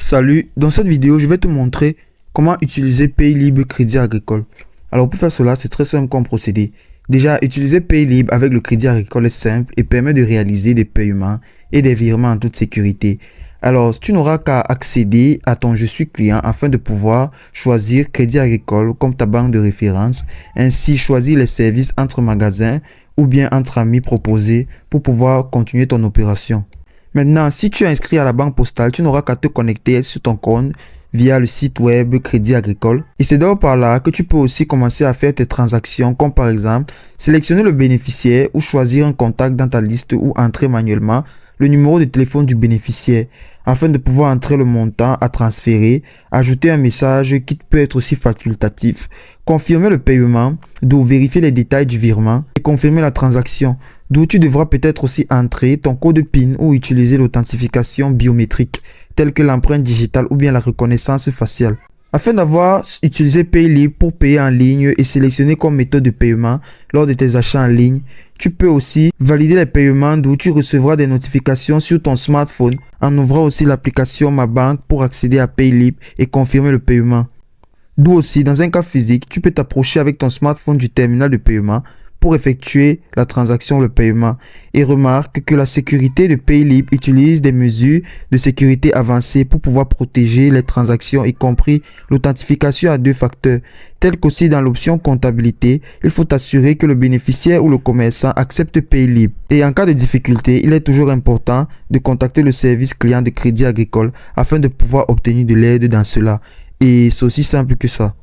Salut, dans cette vidéo, je vais te montrer comment utiliser Paylib Crédit Agricole. Alors pour faire cela, c'est très simple comme procédé. Déjà, utiliser Paylib avec le Crédit Agricole est simple et permet de réaliser des paiements et des virements en toute sécurité. Alors, tu n'auras qu'à accéder à ton Je suis client afin de pouvoir choisir Crédit Agricole comme ta banque de référence, ainsi choisir les services entre magasins ou bien entre amis proposés pour pouvoir continuer ton opération. Maintenant, si tu es inscrit à la banque postale, tu n'auras qu'à te connecter sur ton compte via le site web Crédit Agricole. Et c'est donc par là que tu peux aussi commencer à faire tes transactions, comme par exemple sélectionner le bénéficiaire ou choisir un contact dans ta liste ou entrer manuellement le numéro de téléphone du bénéficiaire afin de pouvoir entrer le montant à transférer, ajouter un message qui peut être aussi facultatif, confirmer le paiement, d'où vérifier les détails du virement et confirmer la transaction, d'où tu devras peut-être aussi entrer ton code PIN ou utiliser l'authentification biométrique telle que l'empreinte digitale ou bien la reconnaissance faciale. Afin d'avoir utilisé Paylib pour payer en ligne et sélectionner comme méthode de paiement lors de tes achats en ligne, tu peux aussi valider les paiements d'où tu recevras des notifications sur ton smartphone en ouvrant aussi l'application Ma Banque pour accéder à Paylib et confirmer le paiement. D'où aussi, dans un cas physique, tu peux t'approcher avec ton smartphone du terminal de paiement pour effectuer la transaction, le paiement. Et remarque que la sécurité de Paylib utilise des mesures de sécurité avancées pour pouvoir protéger les transactions, y compris l'authentification à 2 facteurs. Tel qu'aussi dans l'option comptabilité, il faut assurer que le bénéficiaire ou le commerçant accepte Paylib. Et en cas de difficulté, il est toujours important de contacter le service client de Crédit Agricole afin de pouvoir obtenir de l'aide dans cela. Et c'est aussi simple que ça.